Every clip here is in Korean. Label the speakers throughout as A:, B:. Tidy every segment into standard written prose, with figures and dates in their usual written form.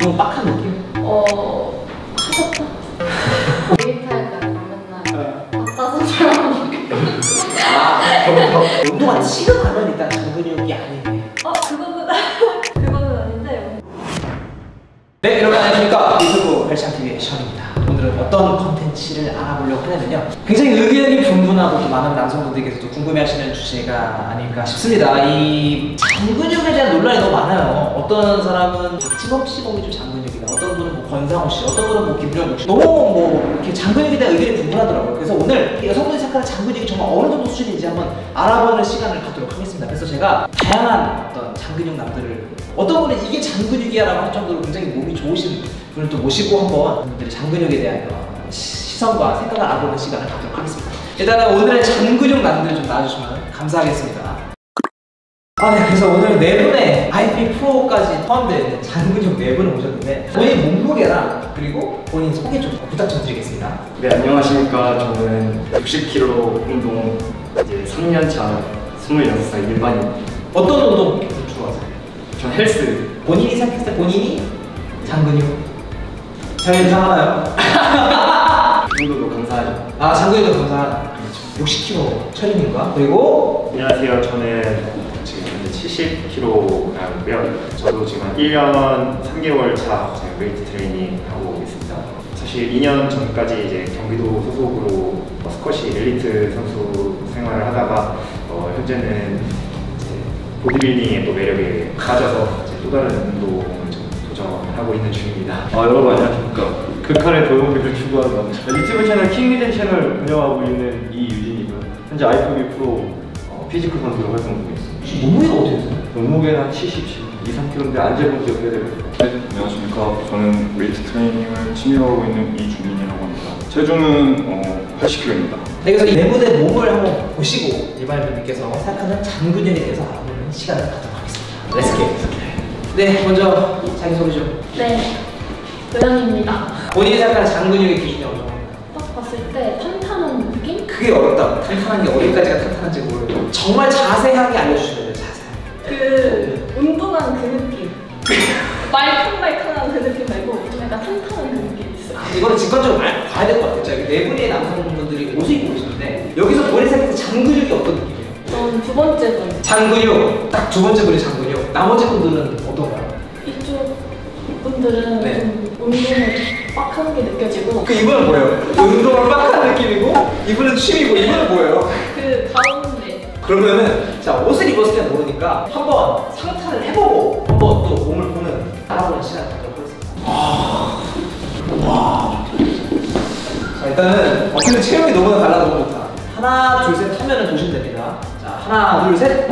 A: 운동 빡한 느낌?
B: 하셨다. 데이트할 때 맨날 닭가슴살
A: 운동한 지금 하면 일단 장근육이 아니네.
B: 그거는 아닌데.
A: 네, 여러분 안녕하십니까. 유튜브 헬창TV의 션입니다. 오늘은 어떤 컨텐츠를 알아보려고 하냐면요, 굉장히 의견이 분분하고 또 많은 남성분들께서도 궁금해하시는 주제가 아닐까 싶습니다. 이 장근육에 대한 논란이 너무 많아요. 어떤 사람은 박지범 씨 보기 좀 장근육이다, 어떤 분은 뭐 권상우 씨, 어떤 분은 뭐 김정국 씨, 너무 뭐 이렇게 장근육에 대한 의견이 분분하더라고요. 그래서 오늘 여성분이 생각하는 장근육이 정말 어느 정도 수준인지 한번 알아보는 시간을 갖도록 하겠습니다. 그래서 제가 다양한 어떤 장근육 남들을, 어떤 분은 이게 장근육이야 라고 할 정도로 굉장히 몸이 좋으신 분을 또 모시고 한번 분들의 장근육에 대한 시선과 생각을 알아보는 시간을 갖도록 하겠습니다. 일단은 오늘의 장근육 남들 좀 나와주시면 감사하겠습니다. 네, 그래서 오늘 네 분의 IP 프로까지 포함되어 있는 장근육 네 분을 모셨는데, 본인 몸무게랑 그리고 본인 소개 좀 부탁 좀 드리겠습니다.
C: 네, 안녕하십니까. 저는 60kg 운동 이제 3년차 26살 일반인.
A: 어떤 운동 주로 하세요?
C: 전 헬스.
A: 본인이 생각했을 때 본인이 장근육 잘 이상하나요?
C: 그 정도도 감사하죠.
A: 아, 장근육도 감사하다. 60kg 철인님과, 그리고
D: 안녕하세요. 저는 지금 현재 70kg고요. 저도 지금 한 1년 3개월 차 웨이트 트레이닝 하고 있습니다. 사실 2년 전까지 이제 경기도 소속으로 스쿼시 엘리트 선수 생활을 하다가 현재는 이제 보디빌딩의 또 매력에 빠져서 이제 또 다른 운동을 좀 도전하고 있는 중입니다.
E: 여러분 안녕하십니까. 극한의 도움을 추구하는 남자, 유튜브 채널 킹리젠 채널 운영하고 있는 이유진이고요. 현재 IFB 프로 피지컬 선수로 활동 중에 있습니다.
A: 지금 몸무게가 어떻게 되세요?
E: 몸무게는 한 2~3kg인데 안 재본 지 오래되거든요.
F: 네, 안녕하십니까. 저는 웨이트 트레이닝을 취미로 하고 있는 이주민이라고 합니다. 체중은 80kg입니다.
A: 네, 그래서 이 네 분의 몸을 한번 보시고 일반인분들께서 생각하는 장근육에 대해서 알아보는 시간을 갖도록 하겠습니다. 렛츠기. 네, 먼저 자기소개 좀.
B: 네, 도연입니다.
A: 본인이 생각하는 장근육의 기준이 어느 정도인가요?
B: 딱 봤을 때 탄탄한 느낌?
A: 그게 어렵다. 탄탄한 게 어디까지가 탄탄한지 모르겠고, 정말 자세하게 알려주셔야 돼요. 자세하게.
B: 그 운동한 그 느낌. 말캉말캉한 그 느낌 말고 좀 약간 탄탄한 그 느낌 있어요.
A: 이거는 직관적으로 봐야 될 것 같아요. 여기 네 분의 남성분들이 옷을 입고 계시는데, 여기서 본인 생각해서 장근육이 어떤 느낌이에요?
B: 전 두 번째 분.
A: 장근육, 딱 두 번째 분이 장근육. 나머지 분들은 어떤가요?
B: 이쪽 분들은
A: 네.
B: 좀 운동을 빡한 게 느껴지고,
A: 그 이분은 뭐예요? 운동을 빡한 느낌이고, 이분은 취미고, 이분은 뭐예요?
B: 그 가운데
A: 그러면은 자, 옷을 입었을 때 모르니까 한번 상탈을 해보고 한번 또 몸을 보는, 알아보는 시간을 갖도록 하겠습니다. 와. 자, 일단은 어깨는 체형이 너무나 달라, 너무 좋다. 하나, 둘, 셋 하면은 도시면 됩니다. 자, 하나, 둘, 셋.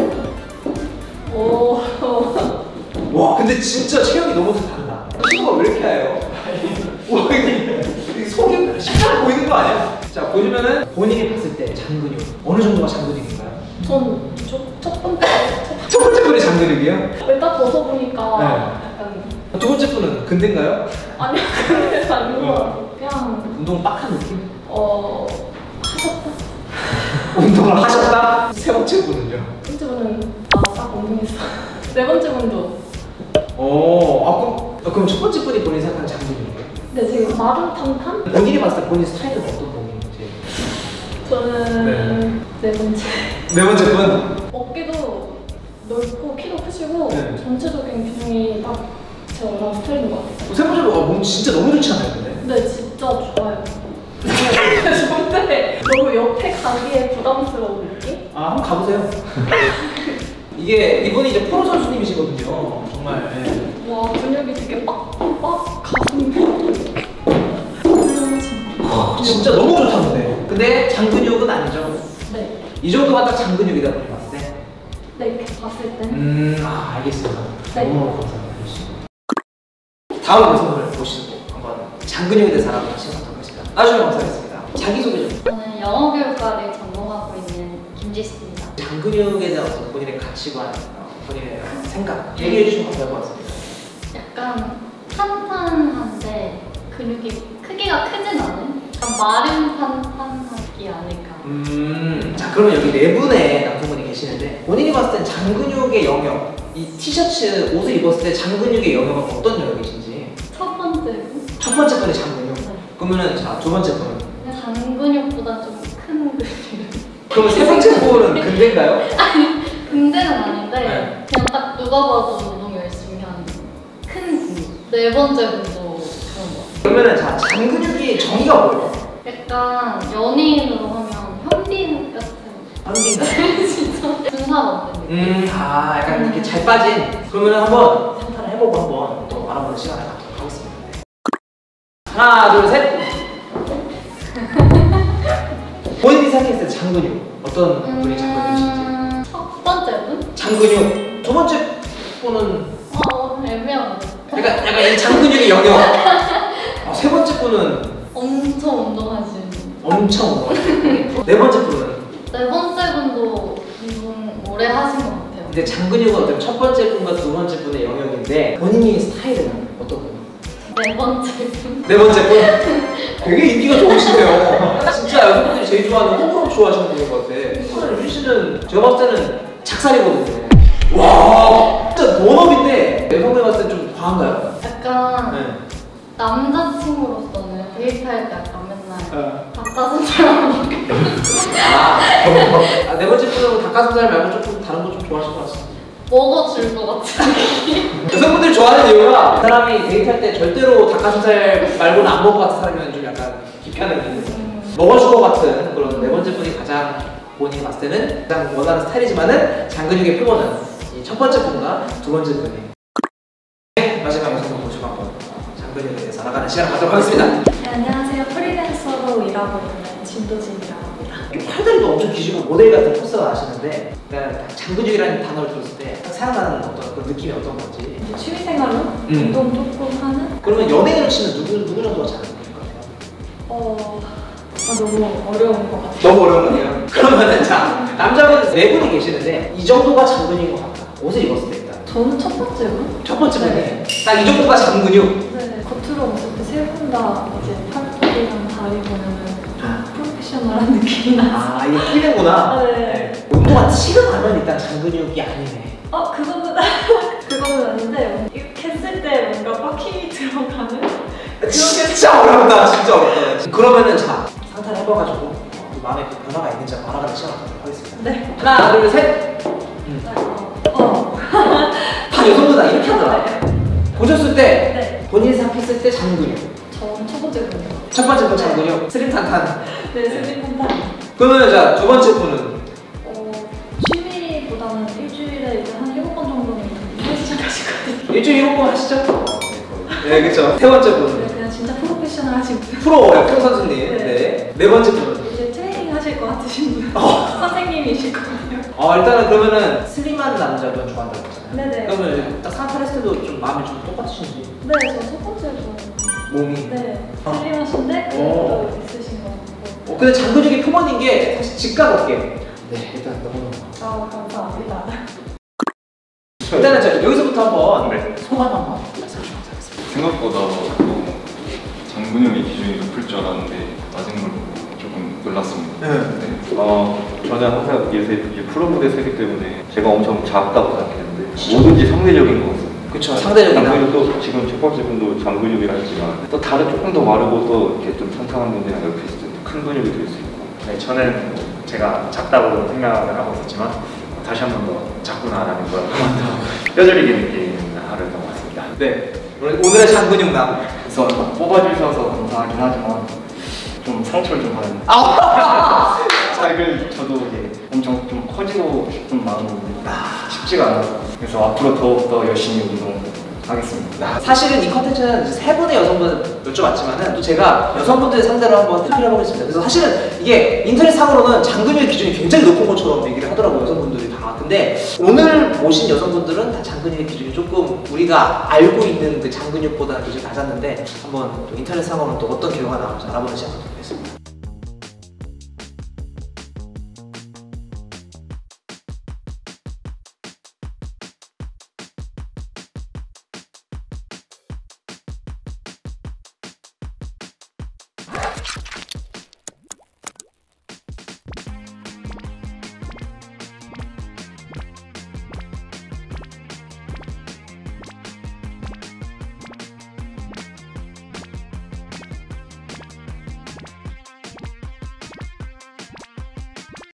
B: 오.
A: 와, 근데 진짜 체형이 너무 다르다. 친구가 왜 이렇게 해요? 와, 이게 속이 식사를 보이는 거 아니야? 자, 보시면은 본인이 봤을 때 장근육 어느 정도가 장근육인가요?
B: 전 첫 번째
A: 첫 번째 분이 장근육이요?
B: 딱 벗어보니까
A: 네.
B: 약간
A: 두 번째 분은 근대인가요?
B: 아니요, 그게 아니고 그냥
A: 운동 빡한 느낌?
B: 하셨다.
A: 운동을 하셨다? 세 번째 분은요?
B: 첫 번째 분은 딱 운동했어. 네 번째 분도.
A: 그럼 첫 번째 분이 본인이 생각하는 장근육이에요?
B: 네, 되게 마른 탄탄?
A: 본인이 봤을 때 본인 스타일은 어떤 몸인지?
B: 저는 네 번째.
A: 네 번째 분?
B: 어깨도 넓고 키도 크시고
A: 네.
B: 전체적인 기능이 딱 제 원하는 스타일인 것 같아요.
A: 세 번째 분, 몸 진짜 너무 좋지 않아요, 근데?
B: 근데 진짜 좋아요. 좋은데 너무 옆에 가기에 부담스러운 느낌?
A: 한번 가보세요. 이분이 이제 프로 선수님이시거든요. 정말. 네.
B: 와, 근육이 되게 빡빡 가슴이 훌륭하지.
A: 진짜 너무 좋다는데. 근데 장근육은 아니죠.
B: 네.
A: 이 정도가 딱 장근육이다 보니 봤을 때.
B: 네, 이렇게 봤을 땐.
A: 알겠습니다.
B: 네.
A: 너무 감사합니다. 다음 여성분을 모시고 한번 장근육에 대해서 알아보는 시간 갖도록 하겠습니다. 나중에 감사하겠습니다. 자기소개 좀.
B: 저는 영어교육과를 전공하고 있는 김지수입니다.
A: 장근육에 대한 어떤 본인의 가치관, 본인의 생각 얘기해 주시면 감사할 것 같습니다.
B: 약간 탄탄한데 근육이 크기가 크진 않은? 약간 마른 탄탄하기 아닐까.
A: 자, 그러면 여기 네 분의 남성분이 계시는데, 본인이 봤을 땐 장근육의 영역, 이 티셔츠, 옷을 입었을 때 장근육의 영역은 어떤 영역이신지? 첫 번째 분이 장근육. 그러면은 자, 두 번째 분은?
B: 그냥 장근육보다 좀 큰 근육.
A: 그럼 세 번째 분은 근대인가요?
B: 근데는 아닌데
A: 네.
B: 그냥 딱 누가 봐도 운동 열심히 하는 큰 근육. 네 번째 분도 그런 거.
A: 그러면은 자, 장근육이 정의가 뭐예요?
B: 약간 연예인으로 하면 현빈 같은.
A: 현빈가요?
B: 진짜 군사범 느낌.
A: 약간 이렇게 잘 빠진. 그러면 한번 상탄을 해보고 한번 또 알아보는 시간을 갖도록 하겠습니다. 하나, 둘, 셋. 본인이 생각했을 때 장근육 어떤 분이 장근육이신지?
B: 첫 번째 분?
A: 장근육. 두 번째 분은
B: 애매하네.
A: 약간 이 장근육의 영역. 세 번째 분은
B: 엄청 운동하시는.
A: 엄청 운동하시고. 네 번째 분은?
B: 네 번째 분도 운동 오래 하신 것 같아요.
A: 근데 장근육은 어떤 첫 번째 분과 두 번째 분의 영역인데 본인이 스타일은 어떤 분?
B: 네 번째 분.
A: 네 번째 분? 되게 인기가 좋으시네요. 진짜 여성분들이 제일 좋아하는 호불호 좋아하시는 분인 것 같아. 유진 씨는 제가 봤을 때는 착살이거든요. 와, 진짜 본업인데 여성분이 봤을 때 좀 과한가요?
B: 약간
A: 네.
B: 남자친구로서는 데이트할 때 약간 맨날 닭가슴살
A: 네 번째 분은 닭가슴살 말고 조금 다른 거 좀 좋아하실 것 같습니다.
B: 먹어줄 것 같은 느낌.
A: 여성분들이 좋아하는 이유가 그 사람이 데이트할 때 절대로 닭가슴살 말고는 안 먹을 것 같은 사람이면 좀 약간 기피하는 먹어줄 것 같은 그런 네 번째 분이 가장 본인이 봤을 때는 가장 원하는 스타일이지만은 장근육의 표본은 이 첫 번째 분과 두 번째 분이. 네, 마지막 여성분 모시고 한번 장근육에 대해서 알아가는 시간을 갖도록 하겠습니다.
G: 네, 안녕하세요. 프리랜서로 일하고 있는 진도진이라고 합니다.
A: 팔다리도 엄청 기시고 모델 같은 포스가 나시는데 그러니까 장근육이라는 단어를 들었을 때 생각나는 어떤 그런 느낌이 어떤 건지.
G: 이제 취미생활로 운동 조금 하는?
A: 그러면 연예인으로 치면 누구 정도가 잘 어울릴 것 같아요?
G: 너무 어려운 것 같아요.
A: 너무 어려운 거네요. 그러면은 자, 남자분 네 분이 계시는데 이 정도가 장근육인 것 같다. 옷을 입었을 때 일단
G: 저는 첫 번째 분?
A: 첫 번째 분이
G: 네.
A: 딱 이 정도가 장근육.
G: 네. 겉으로 봤을 때 세 분 다 이제 팔뚝이랑 다리 보면은 좀 프로페셔널한 느낌이 나서.
A: 아, 이게 튀는구나.
G: 네.
A: 운동화 티가 나면 일단 장근육이 아니네.
G: 그거는 그거는 아닌데 이렇게 했을 때 뭔가 막 힘이 들어가는?
A: 진짜 어렵다. 진짜 어렵다. 그러면은 자, 상탄 해봐가지고 마음에 그 변화가 있는지 한번 알아가는 시간을 갖도록 하겠습니다.
G: 네.
A: 하나, 둘, 셋. 다 여성들 다 이렇게 하더라. 보셨을 때
G: 네.
A: 본인이 생각했을 때 장근육.
G: 저는 첫 번째 분이요.
A: 첫 번째 분 장근육. 슬림 탄탄.
G: 네, 슬림 탄탄.
A: 그러면 자, 두 번째 분은
G: 취미보다는 일주일에 이제 한 7번 정도는 헬스장 가시거든요.
A: 일주일 7번 하시죠? 네, 그렇죠. 세 번째 분은
G: 그냥 진짜 프로페셔널 하신 분.
A: 프로 선수님.
G: 네.
A: 네. 네 번째 분은
G: 이제 트레이닝 하실 것 같으신 분. 선생님이실 거예요.
A: 일단은 그러면은 슬림한 남자분 좋아한다고 했잖아요.
G: 네네.
A: 그러면 딱 상탈했을 때도 좀 마음이 좀 똑같으신지.
G: 네, 저 첫 번째 분.
A: 몸이.
G: 네, 슬림하신데 그래도 있으신 것 같고.
A: 근데 장근육이 표본인 게 사실 직각 어깨. 네, 일단 너무.
G: 감사합니다.
A: 일단은 자, 여기서부터 한번
D: 네.
A: 소감 한번 말씀해 주시면 하겠습니다.
F: 생각보다 장근육의 기준이 높을 줄 알았는데 낮은 걸로 조금 놀랐습니다.
A: 네.
E: 저는 항상 이제 프로 무대 세기 때문에 제가 엄청 작다고 생각했는데 뭐든지 상대적인 것 같습니다.
A: 그쵸, 상대적이다.
E: 장근육도 지금 첫 번째 분도 장근육이라 했지만 또 다른 조금 더 마르고 또 이렇게 좀 탄탄한 분들이랑 옆에 있을 때 큰 근육이 될 수 있고.
D: 네, 저는 제가 작다고 생각을 하고 있었지만 다시 한 번 더 작구나라는 걸 한 번 더 뼈저리게 느낀 하루였던 것 같습니다.
A: 네. 오늘의 장근육남.
C: 우선 뽑아주셔서 감사하긴 하지만 좀 상처를 좀 받은. 자기를 저도 이제 엄청 좀 커지고 싶은 마음이 쉽지가 않아서 그래서 앞으로 더욱더 열심히 운동하겠습니다.
A: 사실은 이 컨텐츠는 세 분의 여성분을 여쭤봤지만은 또 제가 여성분들 상대로 한번 투표를 해보겠습니다. 그래서 사실은 이게 인터넷상으로는 장근육 기준이 굉장히 높은 것처럼 얘기를 하더라고요, 여성분들이 다. 근데 오늘 모신 여성분들은 다 장근육의 기준이 조금 우리가 알고 있는 그 장근육보다는 기준이 낮았는데 한번 또 인터넷상으로는 또 어떤 결과가 나올지 알아보는 시간을 갖겠습니다.